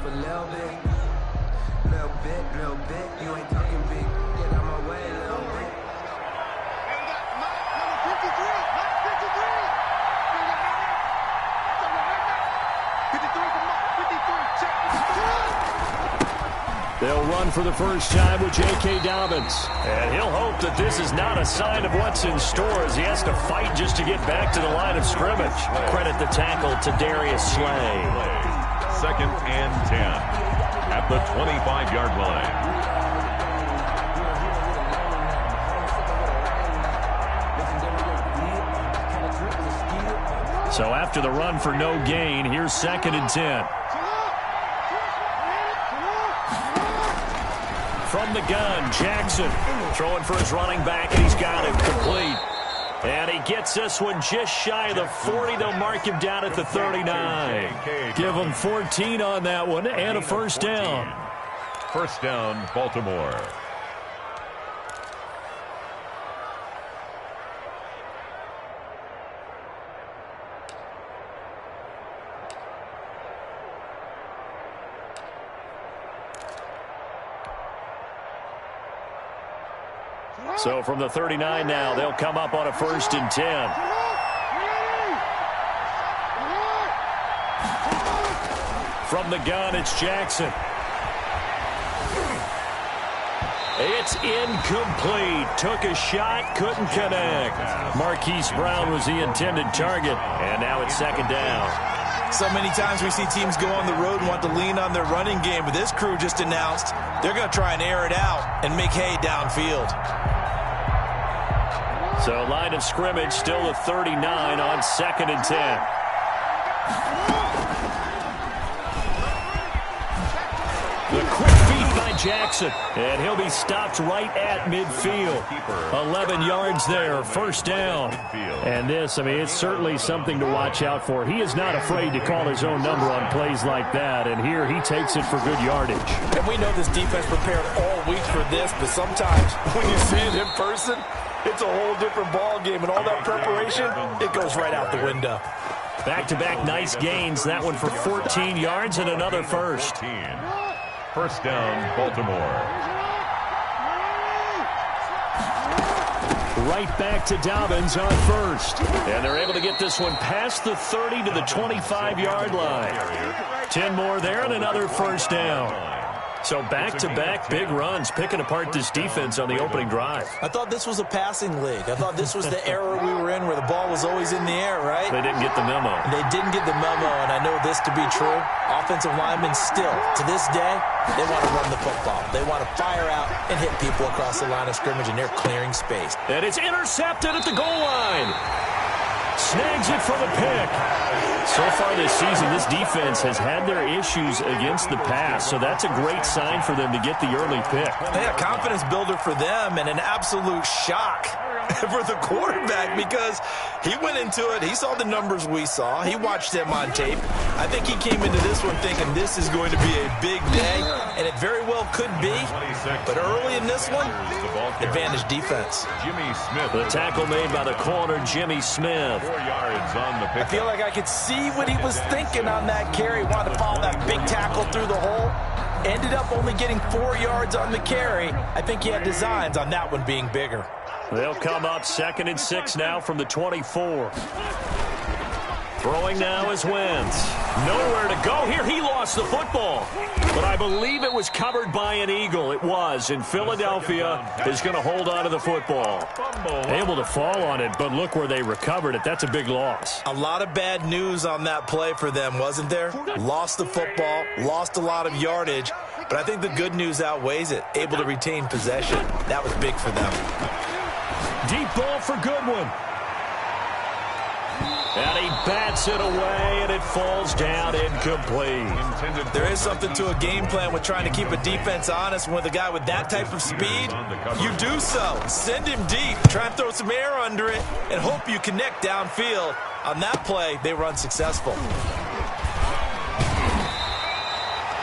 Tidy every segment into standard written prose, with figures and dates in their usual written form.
a little bit. Little bit. You ain't talking big. Get out my way, little bit. And we got number 53. Mark 53. 53 from Mark. 53. Check. 53. They'll run for the first time with J.K. Dobbins. And he'll hope that this is not a sign of what's in store as he has to fight just to get back to the line of scrimmage. Credit the tackle to Darius Slay. 2nd and 10 at the 25-yard line. So after the run for no gain, here's 2nd and 10. From the gun, Jackson throwing for his running back, and he's got it complete. And he gets this one just shy of the 40. They'll mark him down at the 39. Give him 14 on that one and a first down. First down, Baltimore. So from the 39 now, they'll come up on a 1st and 10. From the gun, it's Jackson. It's incomplete. Took a shot, couldn't connect. Marquise Brown was the intended target, and now it's 2nd down. So many times we see teams go on the road and want to lean on their running game, but this crew just announced they're going to try and air it out and make hay downfield. So line of scrimmage still the 39 on 2nd and 10. The quick feed by Jackson, and he'll be stopped right at midfield. 11 yards there, first down. And this, I mean, it's certainly something to watch out for. He is not afraid to call his own number on plays like that, and here he takes it for good yardage. And we know this defense prepared all week for this, but sometimes when you see it in person, it's a whole different ball game, and all that preparation, it goes right out the window. Back-to-back nice gains. That one for 14 yards and another first. First down, Baltimore. Right back to Dobbins on 1st. And they're able to get this one past the 30 to the 25-yard line. 10 more there and another first down. So back-to-back big runs, picking apart this defense on the opening drive. I thought this was a passing league. I thought this was the era we were in where the ball was always in the air, right? They didn't get the memo. They didn't get the memo, and I know this to be true. Offensive linemen still, to this day, they want to run the football. They want to fire out and hit people across the line of scrimmage, and they're clearing space. And it's intercepted at the goal line. Snags it for the pick. So far this season, this defense has had their issues against the pass, so that's a great sign for them to get the early pick. Yeah, confidence builder for them and an absolute shock for the quarterback because he went into it. He saw the numbers we saw. He watched them on tape. I think he came into this one thinking this is going to be a big day, and it very well could be. But early in this one, advantage defense. Jimmy Smith. The tackle made by the corner, Jimmy Smith. 4 yards on the pick. I feel like I could see what he was thinking on that carry. Wanted to follow that big tackle through the hole. Ended up only getting 4 yards on the carry. I think he had designs on that one being bigger. They'll come up 2nd and 6 now from the 24. Throwing now is Wentz. Nowhere to go here. He lost the football. But I believe it was covered by an Eagle. It was. And Philadelphia is going to hold on to the football. Able to fall on it, but look where they recovered it. That's a big loss. A lot of bad news on that play for them, wasn't there? Lost the football, lost a lot of yardage. But I think the good news outweighs it. Able to retain possession. That was big for them. Deep ball for Goodwin. And he bats it away, and it falls down incomplete. There is something to a game plan with trying to keep a defense honest. With a guy with that type of speed, you do so. Send him deep, try and throw some air under it, and hope you connect downfield. On that play, they were unsuccessful.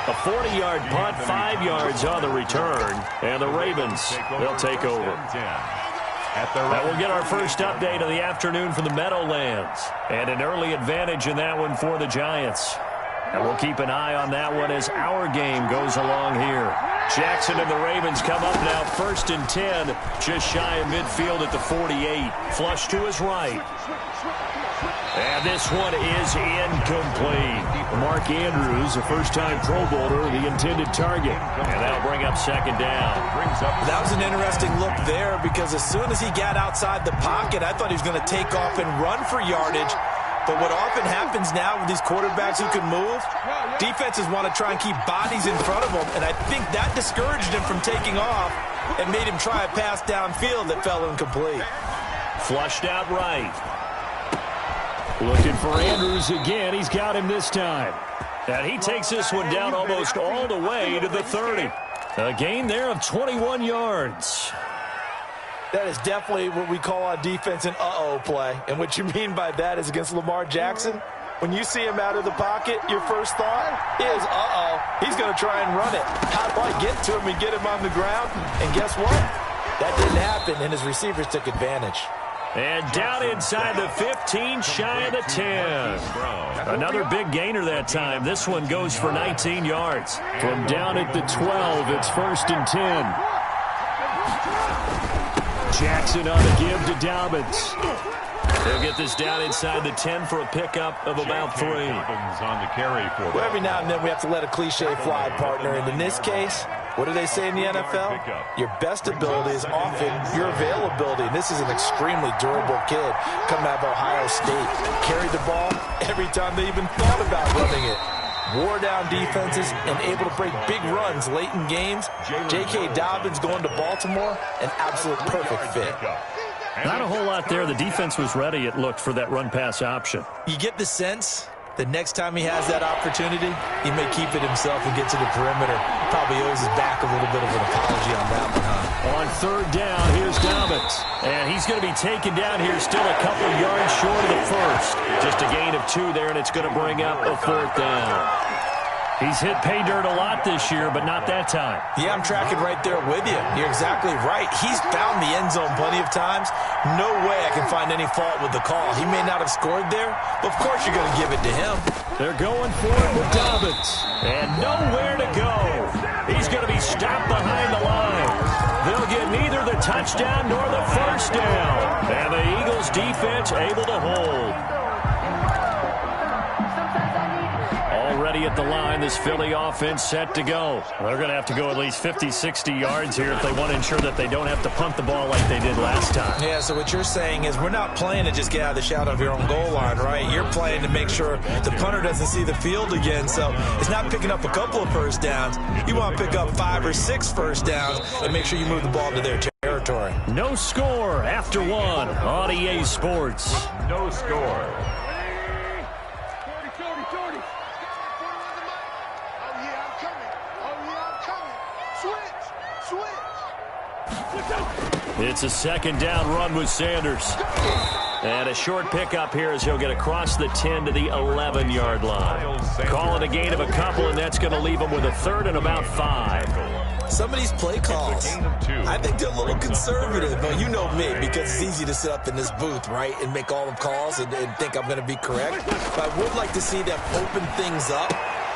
A 40-yard punt, 5 yards on the return, and the Ravens, they'll take over. That will get our first update of the afternoon from the Meadowlands. And an early advantage in that one for the Giants. And we'll keep an eye on that one as our game goes along here. Jackson and the Ravens come up now 1st and 10, just shy of midfield at the 48. Flush to his right. And this one is incomplete. Mark Andrews, a first-time Pro Bowler, the intended target. And that'll bring up 2nd down. That was an interesting look there because as soon as he got outside the pocket, I thought he was going to take off and run for yardage. But what often happens now with these quarterbacks who can move, defenses want to try and keep bodies in front of them, and I think that discouraged him from taking off and made him try a pass downfield that fell incomplete. Flushed out right. Looking for Andrews again. He's got him this time. And he takes this one down almost all the way to the 30. A gain there of 21 yards. That is definitely what we call on defense an uh-oh play. And what you mean by that is against Lamar Jackson, when you see him out of the pocket, your first thought is, uh-oh, he's going to try and run it. How do I get to him and get him on the ground? And guess what? That didn't happen, and his receivers took advantage. And down inside the 15, shy of the 10. Another big gainer that time. This one goes for 19 yards. From down at the 12, it's 1st and 10. Jackson on a give to Dobbins. They'll get this down inside the 10 for a pickup of about 3. On the carry for well, every now and then we have to let a cliche fly, partner. And in this case, what do they say in the NFL? Your best ability is often your availability. And this is an extremely durable kid coming out of Ohio State. Carried the ball every time they even thought about running it. Wore down defenses and able to break big runs late in games. J.K. Dobbins going to Baltimore, an absolute perfect fit. Not a whole lot there. The defense was ready, it looked, for that run-pass option. You get the sense that next time he has that opportunity, he may keep it himself and get to the perimeter. Probably owes his back a little bit of an apology on that one, huh? On 3rd down, here's Dobbins. And he's going to be taken down here still a couple yards short of the 1st. Just a gain of 2 there, and it's going to bring up a 4th down. He's hit pay dirt a lot this year, but not that time. Yeah, I'm tracking right there with you. You're exactly right. He's found the end zone plenty of times. No way I can find any fault with the call. He may not have scored there, but of course you're going to give it to him. They're going for it with Dobbins. And nowhere to go. He's going to be stopped behind the line. They'll get neither the touchdown nor the 1st down. And the Eagles defense able to hold. Already at the line, this Philly offense set to go. They're going to have to go at least 50, 60 yards here if they want to ensure that they don't have to punt the ball like they did last time. Yeah, so what you're saying is we're not playing to just get out of the shadow of your own goal line, right? You're playing to make sure the punter doesn't see the field again. So it's not picking up a couple of first downs. You want to pick up 5 or 6 first downs and make sure you move the ball to their territory. No score after 1 on EA Sports. no score. It's a 2nd down run with Sanders. And a short pickup here as he'll get across the 10 to the 11-yard line. Call it a gain of a couple, and that's going to leave him with a 3rd and about 5. Some of these play calls, I think they're a little conservative. But you know me, because it's easy to sit up in this booth, right, and make all the calls and think I'm going to be correct. But I would like to see them open things up,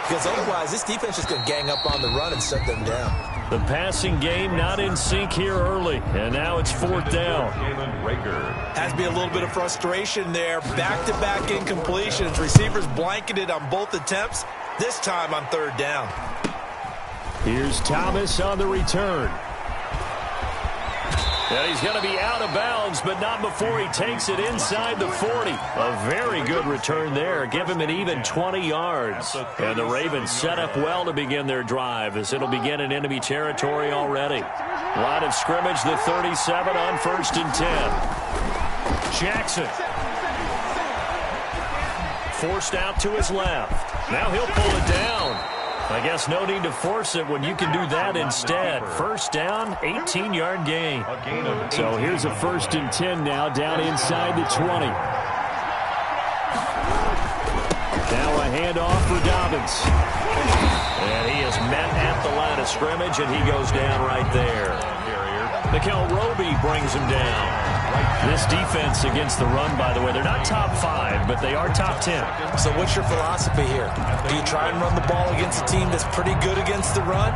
because otherwise this defense is going to gang up on the run and shut them down. The passing game not in sync here early, and now it's 4th down. Has to be a little bit of frustration there. Back-to-back incompletions. Receivers blanketed on both attempts, this time on 3rd down. Here's Thomas on the return. And he's going to be out of bounds, but not before he takes it inside the 40. A very good return there. Give him an even 20 yards. And the Ravens set up well to begin their drive as it'll begin in enemy territory already. Line of scrimmage, the 37 on 1st and 10. Jackson. Forced out to his left. Now he'll pull it down. I guess no need to force it when you can do that instead. 1st down, 18-yard gain. So here's a 1st and 10 now down inside the 20. Now a handoff for Dobbins. And he is met at the line of scrimmage, and he goes down right there. Mikel Roby brings him down. This defense against the run, by the way, they're not top 5, but they are top 10. So what's your philosophy here? Do you try and run the ball against a team that's pretty good against the run?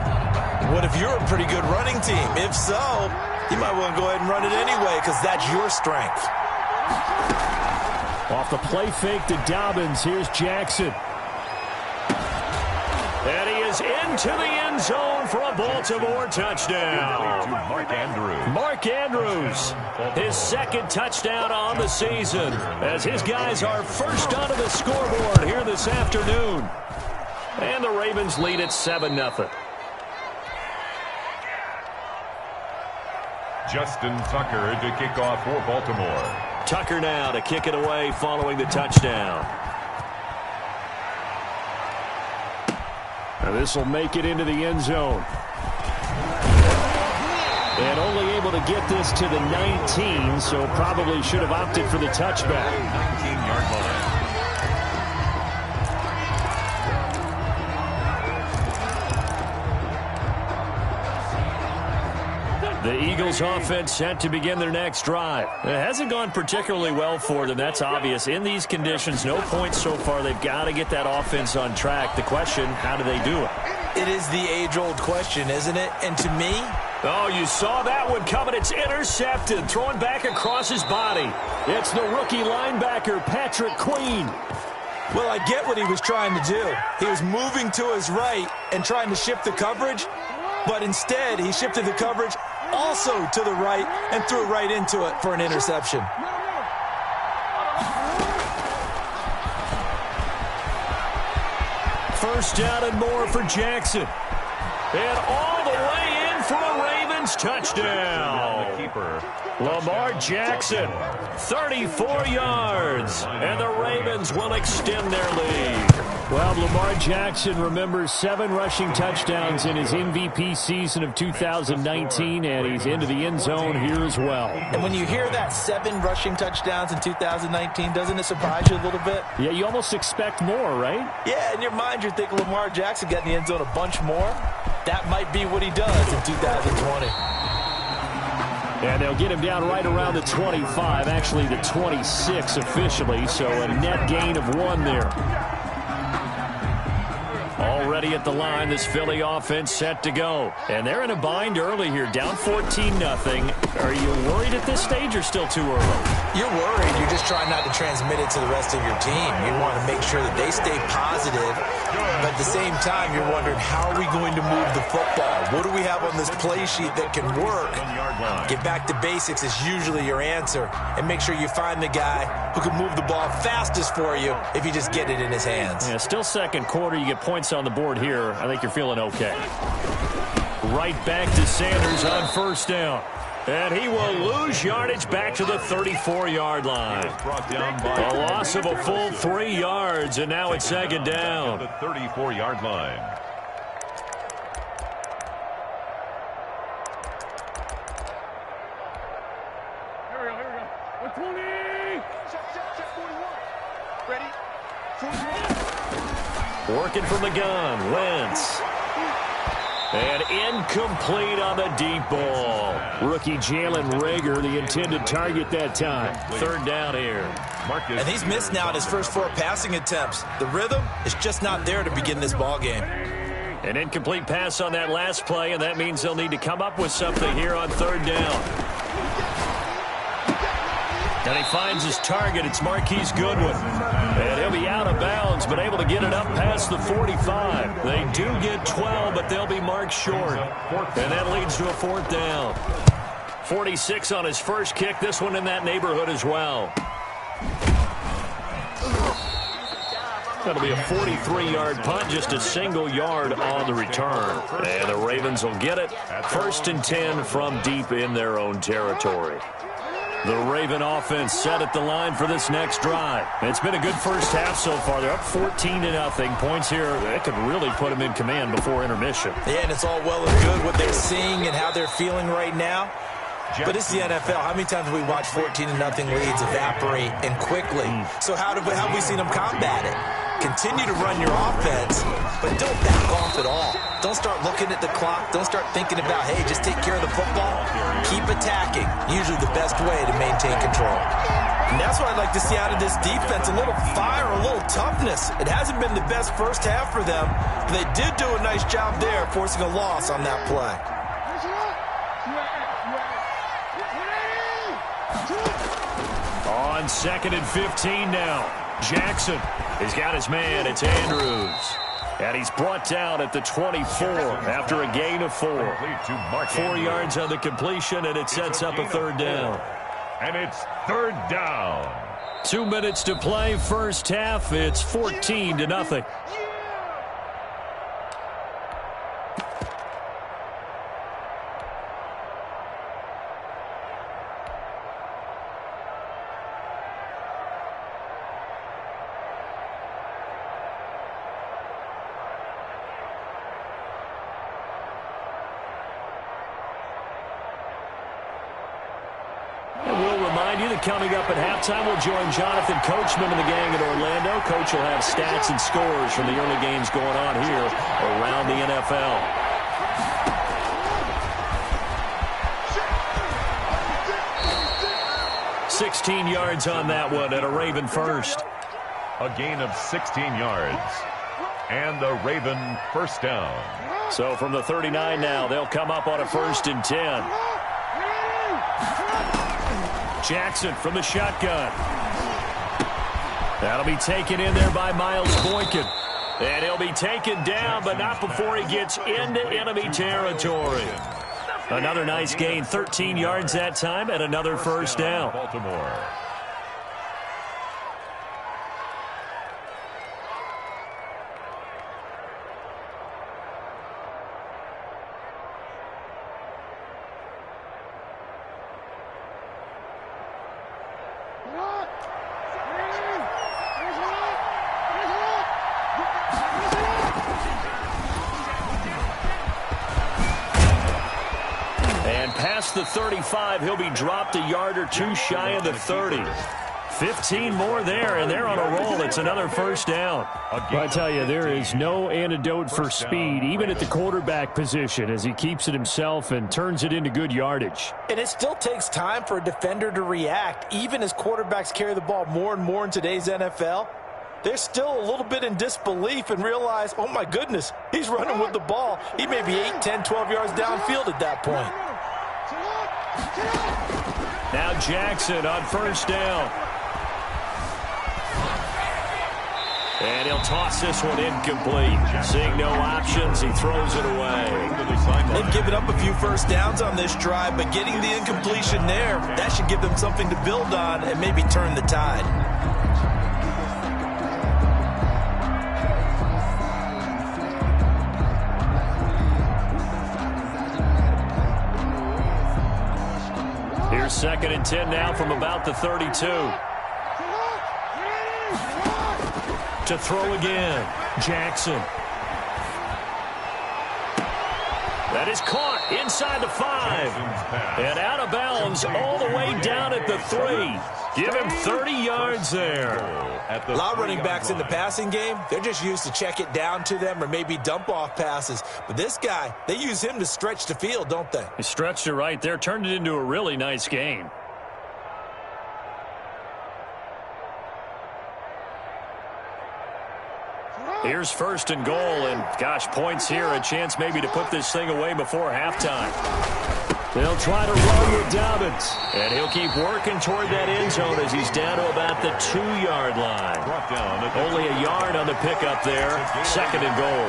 What if you're a pretty good running team? If so, you might want to go ahead and run it anyway because that's your strength. Off the play fake to Dobbins, here's Jackson. And he is into the end zone for a Baltimore touchdown. Mark Andrews, his second touchdown on the season, as his guys are first onto the scoreboard here this afternoon. And the Ravens lead at 7-0. Justin Tucker to kick off for Baltimore. Tucker now to kick it away following the touchdown. And this will make it into the end zone. And only able to get this to the 19, so probably should have opted for the touchback. 19-yard line. The Eagles offense set to begin their next drive. It hasn't gone particularly well for them. That's obvious. In these conditions, no points so far. They've got to get that offense on track. The question, how do they do it? It is the age-old question, isn't it? And to me... Oh, you saw that one coming. It's intercepted. Throwing back across his body. It's the rookie linebacker, Patrick Queen. Well, I get what he was trying to do. He was moving to his right and trying to shift the coverage, but instead he shifted the coverage also to the right and threw right into it for an interception. First down and more for Jackson. And all the way in for a Ravens touchdown. Lamar Jackson, 34 yards, and the Ravens will extend their lead. Well, Lamar Jackson remembers 7 rushing touchdowns in his MVP season of 2019, and he's into the end zone here as well. And when you hear that 7 rushing touchdowns in 2019, doesn't it surprise you a little bit? Yeah, you almost expect more, right? Yeah, in your mind you're thinking Lamar Jackson got in the end zone a bunch more. That might be what he does in 2020. And they'll get him down right around the 25, actually the 26 officially, so a net gain of 1 there. Already at the line, this Philly offense set to go. And they're in a bind early here, down 14-0. Are you worried at this stage or still too early? You're worried. You're just trying not to transmit it to the rest of your team. You want to make sure that they stay positive. But at the same time, you're wondering, how are we going to move the football? What do we have on this play sheet that can work? Get back to basics is usually your answer. And make sure you find the guy who can move the ball fastest for you if you just get it in his hands. Yeah, still second quarter. You get points on the board here. I think you're feeling okay. Right back to Sanders on first down. And he will lose yardage back to the 34-yard line. A loss of a full 3 yards, and now it's second down. The 34-yard line. Here we go. 120. Check 41. Ready? Working from the gun, Wentz. And incomplete on the deep ball. Rookie Jalen Reagor, the intended target that time. Third down here. And he's missed now in his first 4 passing attempts. The rhythm is just not there to begin this ball game. An incomplete pass on that last play, and that means they'll need to come up with something here on third down. And he finds his target. It's Marquise Goodwin. And he'll be out of bounds, but able to get it up past the 45. They do get 12, but they'll be marked short. And that leads to a fourth down. 46 on his first kick. This one in that neighborhood as well. That'll be a 43-yard punt, just a single yard on the return. And the Ravens will get it. 1st and 10 from deep in their own territory. The Raven offense set at the line for this next drive. It's been a good first half so far. They're up 14-0. Points here, that could really put them in command before intermission. Yeah, and it's all well and good what they're seeing and how they're feeling right now. But it's the NFL. How many times have we watched 14-0 leads evaporate and quickly? So how have we seen them combat it? Continue to run your offense, but don't back off at all. Don't start looking at the clock. Don't start thinking about, hey, just take care of the football. Keep attacking. Usually the best way to maintain control. And that's what I'd like to see out of this defense, a little fire, a little toughness. It hasn't been the best first half for them, but they did do a nice job there forcing a loss on that play. On 2nd and 15 now. Jackson, he's got his man. It's Andrews. And he's brought down at the 24 after a gain of 4. 4 yards on the completion, and it sets up a 3rd down. And it's 3rd down. 2 minutes to play, first half. It's 14-0. Coming up at halftime, we'll join Jonathan Coachman and the gang in Orlando. Coach will have stats and scores from the early games going on here around the NFL. $16 yards on that one and a Raven first. A gain of 16 yards. And the Raven first down. So from the 39 now, they'll come up on a 1st and 10. Jackson from the shotgun. That'll be taken in there by Miles Boykin. And he'll be taken down, but not before he gets into enemy territory. Another nice gain, 13 yards that time, and another first down. Baltimore. The 35, he'll be dropped a yard or two shy of the 30. 15 more there, and they're on a roll. It's another first down. I tell you, there is no antidote for speed, even at the quarterback position, as he keeps it himself and turns it into good yardage. And it still takes time for a defender to react, even as quarterbacks carry the ball more and more in today's NFL. They're still a little bit in disbelief and realize, oh my goodness, he's running with the ball. He may be 8, 10, 12 yards downfield at that point. Now Jackson on first down. And he'll toss this one incomplete. Seeing no options, he throws it away. They've given up a few first downs on this drive, but getting the incompletion there, that should give them something to build on and maybe turn the tide. Here's 2nd and 10 now from about the 32. To throw again, Jackson. That is caught inside the 5. And out of bounds all the way down at the 3. Give him 30 yards there. A lot of running backs in the passing game, they're just used to check it down to them or maybe dump off passes. But this guy, they use him to stretch the field, don't they? He stretched it right there, turned it into a really nice game. Here's 1st and goal, and gosh, points here, a chance maybe to put this thing away before halftime. They'll try to run with Dobbins. And he'll keep working toward that end zone as he's down to about the 2-yard line. Only a yard on the pickup there. 2nd and goal.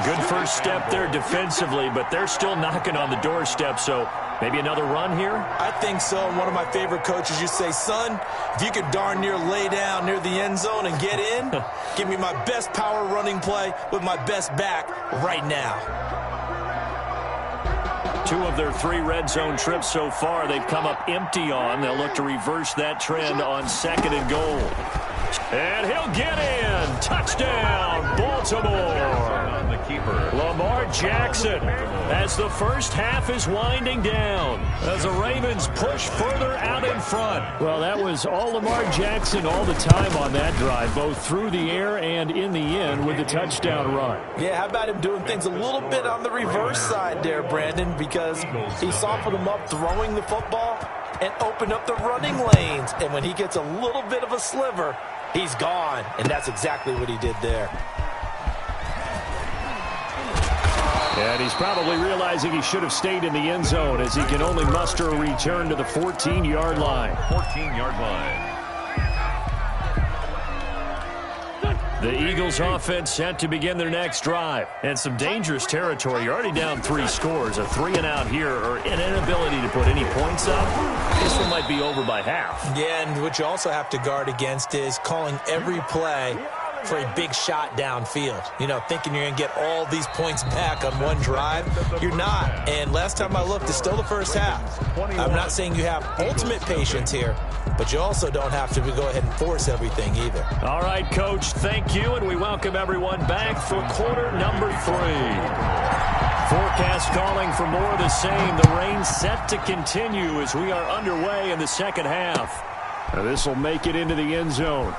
Good first step there defensively, but they're still knocking on the doorstep, so maybe another run here? I think so. And one of my favorite coaches used to say, son, if you could darn near lay down near the end zone and get in, give me my best power running play with my best back right now. 2 of their 3 red zone trips so far they've come up empty on. They'll look to reverse that trend on 2nd and goal. And he'll get in. Touchdown, Baltimore. keeper. Lamar Jackson, as the first half is winding down, as the Ravens push further out in front. Well, that was all Lamar Jackson all the time on that drive, both through the air and in the end with the touchdown run. Yeah, how about him doing things a little bit on the reverse side there, Brandon, because he softened him up throwing the football and opened up the running lanes. And when he gets a little bit of a sliver, he's gone. And that's exactly what he did there. And he's probably realizing he should have stayed in the end zone as he can only muster a return to the 14-yard line. 14-yard line. The Eagles offense set to begin their next drive. And some dangerous territory. You're already down 3 scores. A 3-and-out here or an inability to put any points up. This one might be over by half. Yeah, and what you also have to guard against is calling every play for a big shot downfield. You know, thinking you're going to get all these points back on one drive. You're not. And last time I looked, it's still the first half. I'm not saying you have ultimate patience here, but you also don't have to go ahead and force everything either. All right, Coach, thank you, and we welcome everyone back for quarter number 3. Forecast calling for more of the same. The rain set to continue as we are underway in the second half. Now this will make it into the end zone.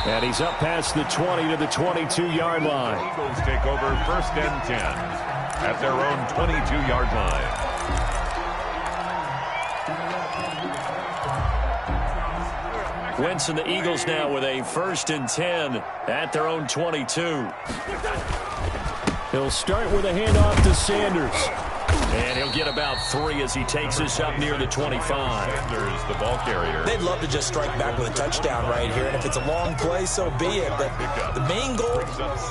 And he's up past the 20 to the 22-yard line. The Eagles take over 1st and 10 at their own 22-yard line. Wentz and the Eagles now with a 1st and 10 at their own 22. He'll start with a handoff to Sanders. And he'll get about 3 as he takes us up near the 25. Sanders, the ball carrier. They'd love to just strike back with a touchdown right here, and if it's a long play, so be it. But the main goal,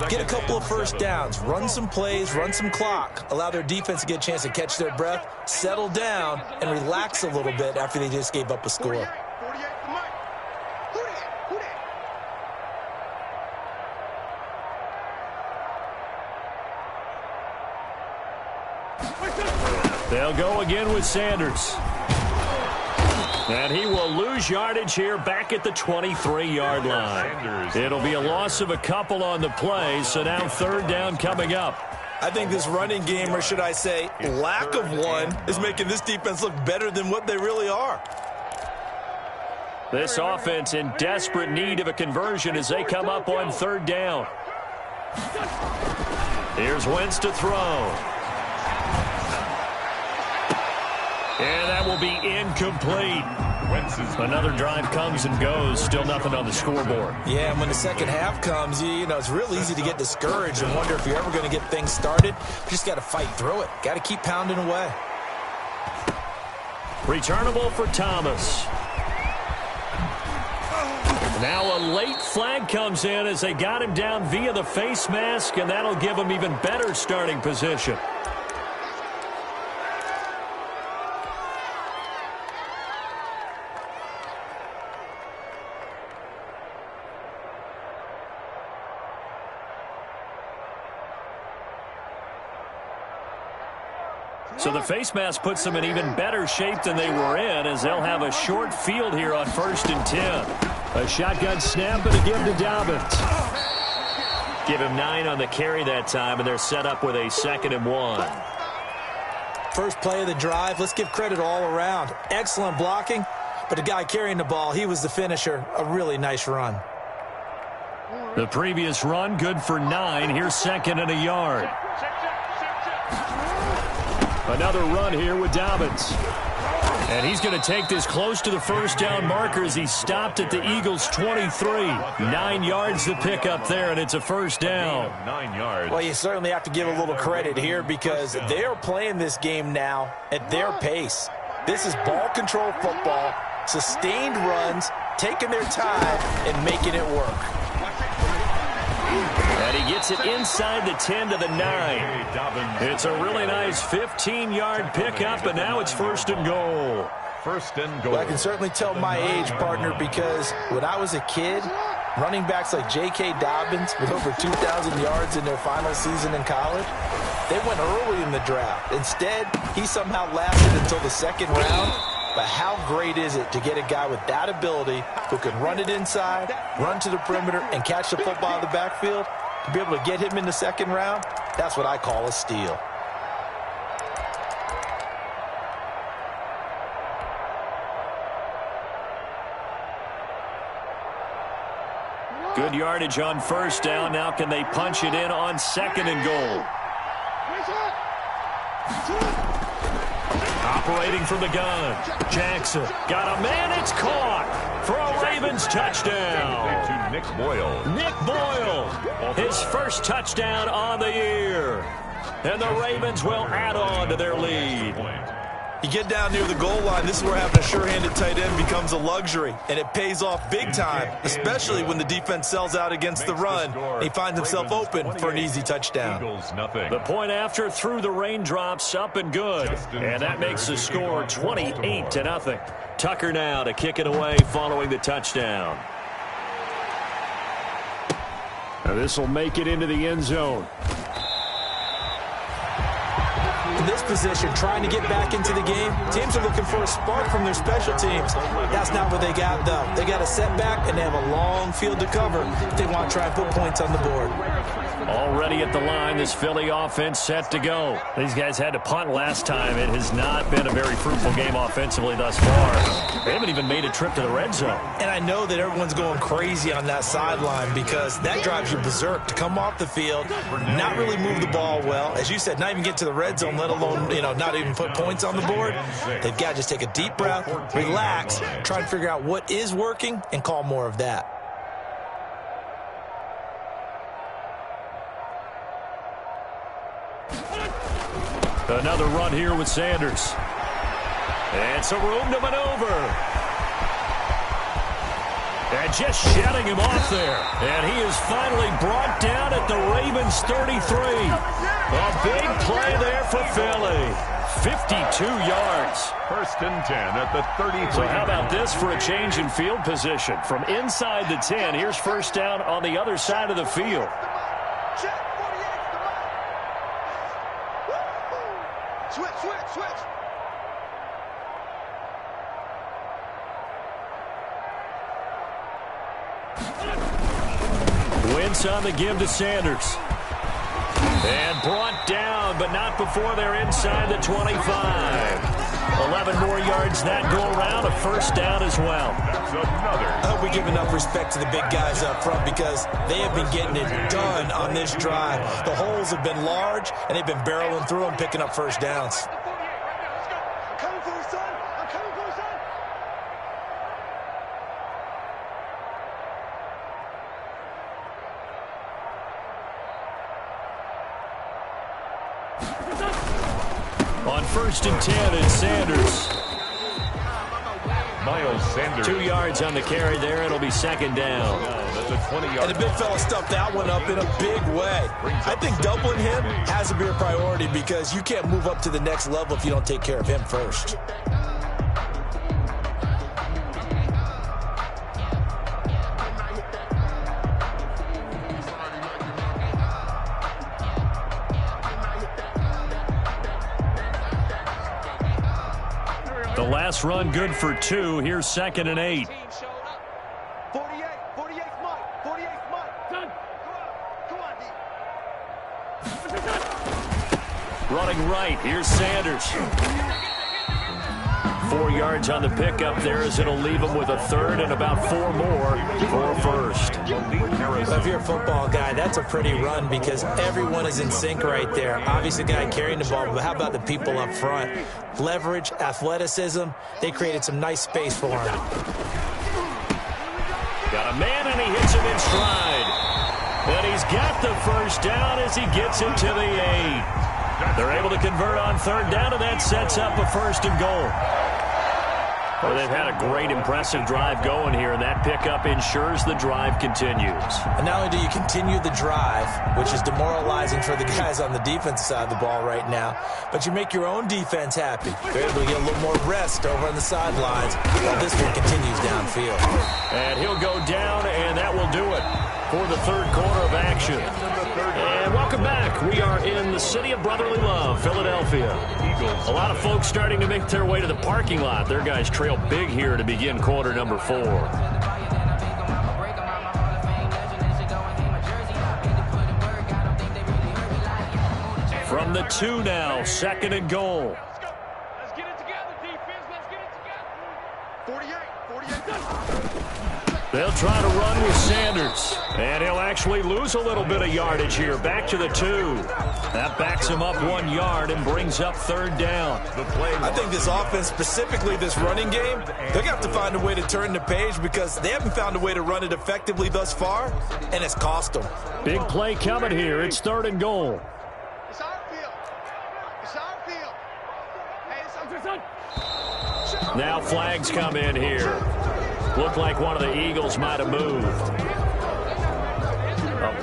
get a couple of first downs, run some plays, run some clock, allow their defense to get a chance to catch their breath, settle down, and relax a little bit after they just gave up a score. They'll go again with Sanders. And he will lose yardage here back at the 23-yard line. It'll be a loss of a couple on the play, so now 3rd down coming up. I think this running game, or should I say lack of one, is making this defense look better than what they really are. This offense in desperate need of a conversion as they come up on 3rd down. Here's Wentz to throw. And that will be incomplete. Another drive comes and goes. Still nothing on the scoreboard. Yeah, and when the second half comes, you know, it's real easy to get discouraged and wonder if you're ever going to get things started. You just got to fight through it. Got to keep pounding away. Returnable for Thomas. Now a late flag comes in as they got him down via the face mask, and that'll give him even better starting position. So the face mask puts them in even better shape than they were in as they'll have a short field here on 1st and 10. A shotgun snap and a give to Dobbins. Give him 9 on the carry that time, and they're set up with a 2nd and 1. First play of the drive, let's give credit all around. Excellent blocking, but the guy carrying the ball, he was the finisher. A really nice run. The previous run, good for 9. Here's 2nd and a yard. Another run here with Dobbins. And he's going to take this close to the 1st down marker as he stopped at the Eagles' 23. 9 yards to pick up there, and it's a 1st down. 9 yards. Well, you certainly have to give a little credit here because they are playing this game now at their pace. This is ball control football, sustained runs, taking their time, and making it work. And he gets it inside the 10 to the 9. It's a really nice 15-yard pickup, and now it's 1st and goal. 1st and goal. Well, I can certainly tell my age, partner, because when I was a kid, running backs like J.K. Dobbins with over 2,000 yards in their final season in college, they went early in the draft. Instead, he somehow lasted until the 2nd round. but how great is it to get a guy with that ability who can run it inside, run to the perimeter, and catch the football out of the backfield? To be able to get him in the second round, that's what I call a steal. Good yardage on first down. Now can they punch it in on second and goal? Operating from the gun. Jackson got a man. It's caught for a Ravens touchdown. To Nick Boyle. Nick Boyle, his first touchdown on the year. And the Ravens will add on to their lead. You get down near the goal line, this is where having a sure-handed tight end becomes a luxury, and it pays off big time, especially when the defense sells out against the run. He finds himself open for an easy touchdown. The point after through the raindrops, up and good, and that makes the score 28-0. Tucker now to kick it away following the touchdown. Now this will make it into the end zone. In this position, trying to get back into the game, teams are looking for a spark from their special teams. That's not what they got, though. They got a setback, and they have a long field to cover if they want to try and put points on the board. Already at the line, this Philly offense set to go. These guys had to punt last time. It has not been a very fruitful game offensively thus far. They haven't even made a trip to the red zone. And I know that everyone's going crazy on that sideline because that drives you berserk to come off the field, not really move the ball well. As you said, not even get to the red zone, let alone, not even put points on the board. They've got to just take a deep breath, relax, try and figure out what is working, and call more of that. Another run here with Sanders. And some room to maneuver. And just shutting him off there. And he is finally brought down at the Ravens 33. A big play there for Philly. 52 yards. First and 10 at the 33. So how about this for a change in field position? From inside the 10, here's first down on the other side of the field. Switch. Wentz on the give to Sanders. And brought down, but not before they're inside the 25. 11 more yards that go around, a first down as well. I hope we give enough respect to the big guys up front because they have been getting it done on this drive. The holes have been large, and they've been barreling through them, picking up first downs. On first and 10, it's Sanders. Miles Sanders. 2 yards on the carry there. It'll be second down. That's a 20-yard. And the big fella stuffed that one up in a big way. I think doubling him has to be a priority because you can't move up to the next level if you don't take care of him first. The last run good for 2. Here's second and 8. 48, Mike. 48, Mike. Done. Come on, D. Running right. Here's Sanders. 4 yards on the pickup there as it'll leave him with a third and about 4 more for first. If you're a football guy, that's a pretty run because everyone is in sync right there. Obviously, the guy carrying the ball, but how about the people up front? Leverage, athleticism, they created some nice space for him. Got a man, and he hits him in stride. And he's got the first down as he gets it to the 8. They're able to convert on third down, and that sets up a first and goal. Well, they've had a great, impressive drive going here, and that pickup ensures the drive continues. And not only do you continue the drive, which is demoralizing for the guys on the defensive side of the ball right now, but you make your own defense happy. They're able to get a little more rest over on the sidelines while this one continues downfield. And he'll go down, and that will do it. for the third quarter of action. And welcome back. We are in the city of brotherly love, Philadelphia. A lot of folks starting to make their way to the parking lot. Their guys trail big here to begin quarter number 4. From the 2 now, 2nd and goal. Let's get it together, defense. Let's get it together. 48. They'll try to run with Sanders. And he'll actually lose a little bit of yardage here. Back to the 2. That backs him up 1 yard and brings up 3rd down. I think this offense, specifically this running game, they're going to have to find a way to turn the page because they haven't found a way to run it effectively thus far, and it's cost them. Big play coming here. It's 3rd and goal. It's our field. It's our field. Hey, it's our field. Now flags come in here. Looked like one of the Eagles might have moved. A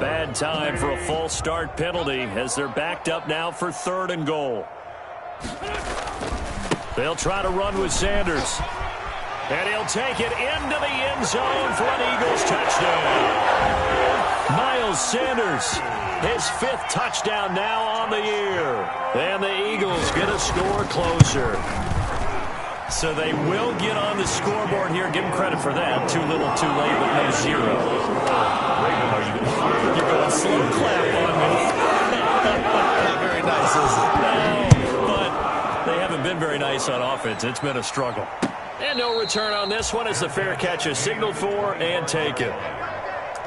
bad time for a false start penalty as they're backed up now for 3rd and goal. They'll try to run with Sanders. And he'll take it into the end zone for an Eagles touchdown. Miles Sanders, his 5th touchdown now on the year. And the Eagles get a score closer. So they will get on the scoreboard here. Give them credit for that. Too little, too late, but no 0. You're going slow clap on me. Not very nice, is it? No, but they haven't been very nice on offense. It's been a struggle. And no return on this one as the fair catch is signaled for and taken.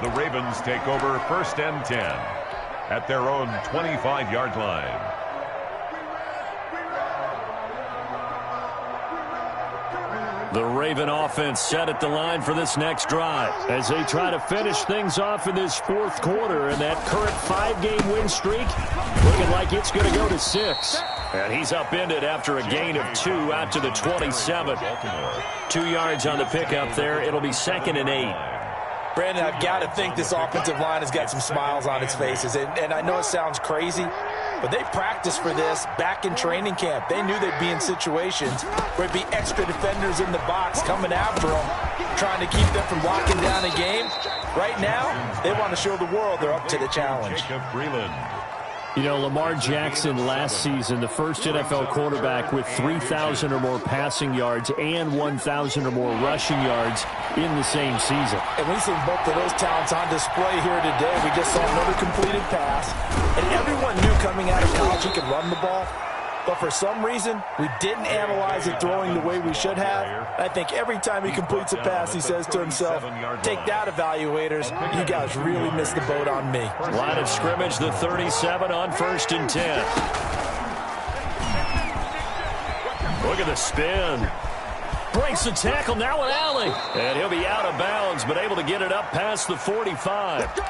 The Ravens take over 1st and 10 at their own 25-yard line. The Raven offense set at the line for this next drive as they try to finish things off in this 4th quarter, and that current 5-game win streak looking like it's going to go to 6. And he's upended after a gain of 2 out to the 27. 2 yards on the pickup there. It'll be 2nd and 8. Brandon, I've got to think this offensive line has got some smiles on its faces. And I know it sounds crazy, but they practiced for this back in training camp. They knew they'd be in situations where it'd be extra defenders in the box coming after them, trying to keep them from locking down a game. Right now, they want to show the world they're up to the challenge. Jacob Breeland. You know, Lamar Jackson last season, the first NFL quarterback with 3,000 or more passing yards and 1,000 or more rushing yards in the same season. And we've seen both of those talents on display here today. We just saw another completed pass. And everyone knew coming out of college he could run the ball. But for some reason, we didn't analyze it throwing the way we should have. I think every time he completes a pass, he says to himself, take that, evaluators. You guys really missed the boat on me. Line of scrimmage, the 37 on 1st and 10. Look at the spin. Breaks the tackle, now an alley. And he'll be out of bounds, but able to get it up past the 45.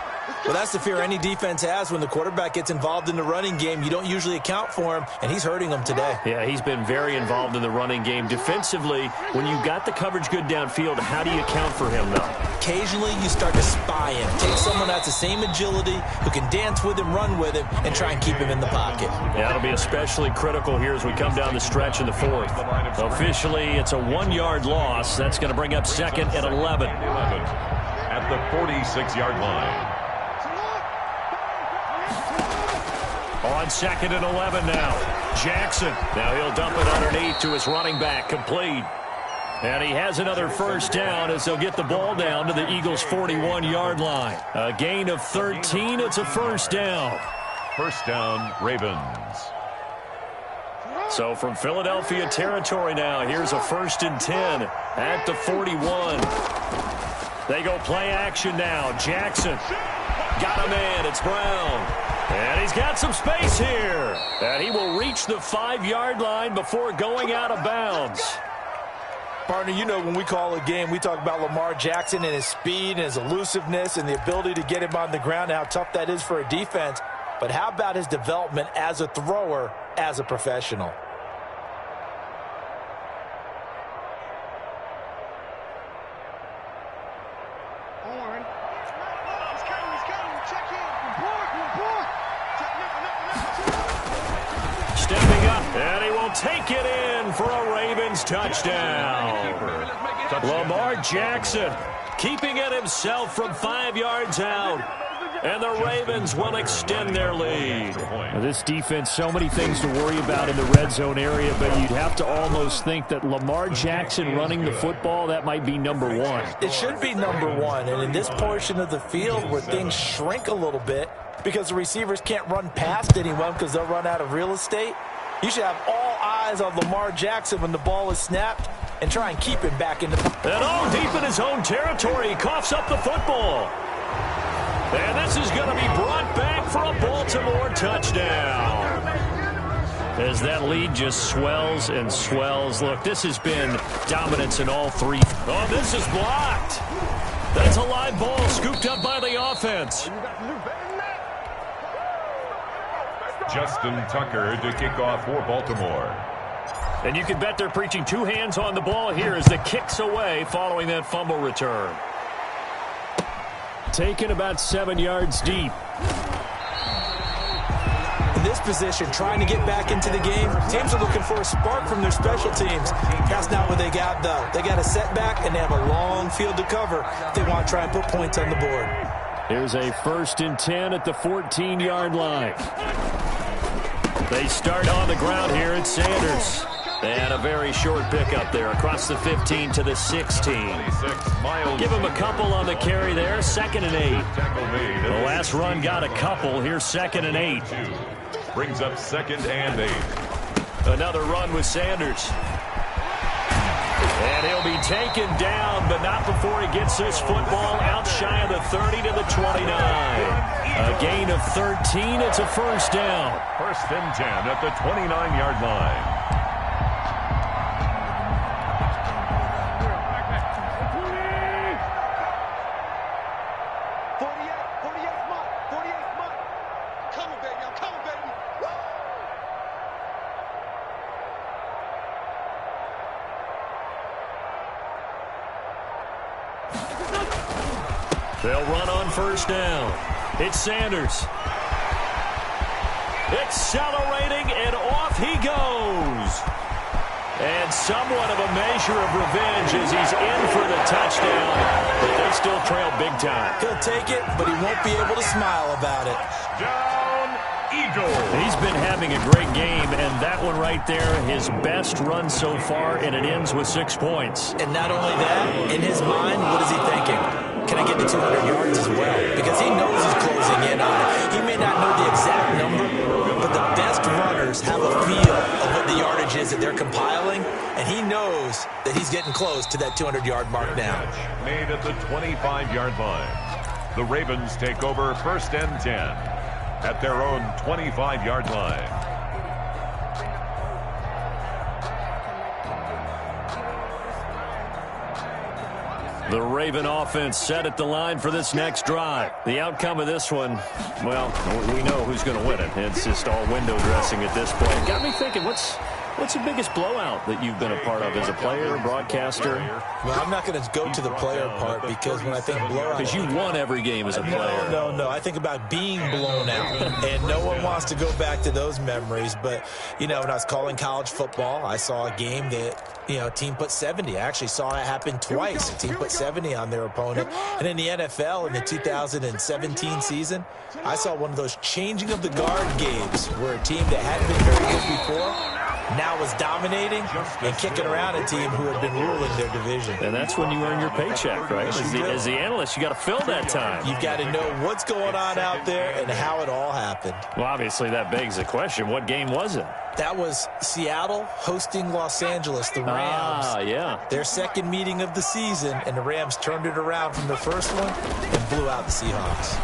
Well, that's the fear any defense has when the quarterback gets involved in the running game. You don't usually account for him, and he's hurting them today. Yeah, he's been very involved in the running game. Defensively, when you got the coverage good downfield, how do you account for him, though? Occasionally, you start to spy him. Take someone that's the same agility, who can dance with him, run with him, and try and keep him in the pocket. Yeah, it'll be especially critical here as we come down the stretch in the 4th. Officially, it's a 1-yard loss. That's going to bring up 2nd and 11. At the 46-yard line. On 2nd and 11 now. Jackson. Now he'll dump it underneath to his running back. Complete. And he has another 1st down as they'll get the ball down to the Eagles' 41-yard line. A gain of 13. It's a 1st down. 1st down, Ravens. So from Philadelphia territory now, here's a 1st and 10 at the 41. They go play action now. Jackson. Got a man. It's Brown. And he's got some space here. And he will reach the 5-yard line before going out of bounds. Partner, you know when we call a game, we talk about Lamar Jackson and his speed and his elusiveness and the ability to get him on the ground and how tough that is for a defense. But how about his development as a thrower, as a professional? Stepping up, and he will take it in for a Ravens touchdown. Lamar Jackson keeping it himself from 5 yards out. And the Ravens will extend their lead. Now, this defense, so many things to worry about in the red zone area, but you'd have to almost think that Lamar Jackson running the football, that might be number one. It should be number one, and in this portion of the field where things shrink a little bit because the receivers can't run past anyone because they'll run out of real estate, you should have all eyes on Lamar Jackson when the ball is snapped and try and keep him back in the... And all deep in his own territory, he coughs up the football. And this is going to be brought back for a Baltimore touchdown. As that lead just swells and swells. Look, this has been dominance in all three. Oh, this is blocked. That's a live ball scooped up by the offense. Justin Tucker to kick off for Baltimore. And you can bet they're preaching two hands on the ball here as the kick's away following that fumble return. Taken about 7 yards deep. In this position, trying to get back into the game, teams are looking for a spark from their special teams. That's not what they got, though. They got a setback, and they have a long field to cover if they want to try and put points on the board. Here's a 1st and 10 at the 14-yard line. They start on the ground here at Sanders. And a very short pickup there across the 15 to the 16. Give him a couple on the carry there. 2nd and 8. The last run got a couple. Here's 2nd and 8. Brings up 2nd and 8. Another run with Sanders. And he'll be taken down, but not before he gets this football out shy of the 30 to the 29. A gain of 13. It's a 1st down. 1st and 10 at the 29-yard line. They'll run on 1st down. It's Sanders. Accelerating, and off he goes. And somewhat of a measure of revenge as he's in for the touchdown. But they still trail big time. He'll take it, but he won't be able to smile about it. Down, Eagles. He's been having a great game, and that one right there, his best run so far, and it ends with 6 points. And not only that, in his mind, what is he thinking? Can I get to 200 yards as well? Because he knows he's closing in on it. He may not know the exact number, but the best runners have a feel of what the yardage is that they're compiling, and he knows that he's getting close to that 200-yard mark now. Made at the 25-yard line. The Ravens take over 1st and 10 at their own 25-yard line. The Raven offense set at the line for this next drive. The outcome of this one, well, we know who's going to win it. It's just all window dressing at this point. Got me thinking, what's the biggest blowout that you've been a part of as a player, broadcaster? Well, I'm not going to go to the player part because when I think blowout... Because you won every game as a player. No. I think about being blown out. And no one wants to go back to those memories. But, you know, when I was calling college football, I saw a game that, you know, a team put 70. I actually saw it happen twice. A team put 70 on their opponent. And in the NFL, in the 2017 season, I saw one of those changing of the guard games where a team that hadn't been very good before now was dominating and kicking around a team who had been ruling their division. And that's when you earn your paycheck, right? As the analyst, you got to fill that time. You've got to know what's going on out there and how it all happened. Well, obviously, that begs the question, what game was it? That was Seattle hosting Los Angeles, the Rams. Yeah. Their second meeting of the season, and the Rams turned it around from the first one and blew out the Seahawks.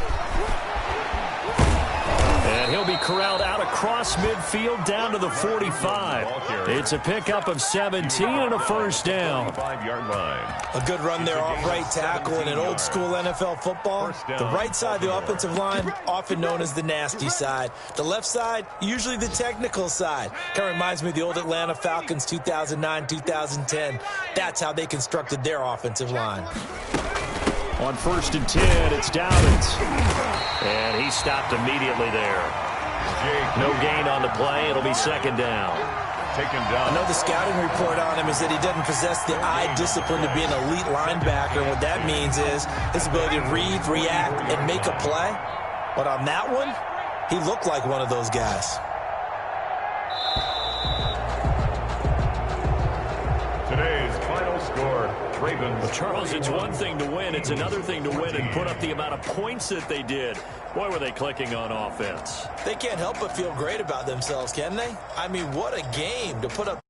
And he'll be corralled out across midfield down to the 45. It's a pickup of 17 and a 1st down. 5-yard line. A good run there off right tackle in an old school NFL football. The right side of the offensive line, often known as the nasty side. The left side, usually the technical side. Kind of reminds me of the old Atlanta Falcons 2009-2010. That's how they constructed their offensive line. On 1st and 10, it's Dobbins. And he stopped immediately there. No gain on the play. It'll be 2nd down. taken I down. know the scouting report on him is that he doesn't possess the eye discipline to be an elite linebacker. What that means is his ability to read, react, and make a play. But on that one, he looked like one of those guys. Today's final score, Ravens. Well, Charles, it's one thing to win. It's another thing to win and put up the amount of points that they did. Boy, were they clicking on offense. They can't help but feel great about themselves, can they? I mean, what a game to put up.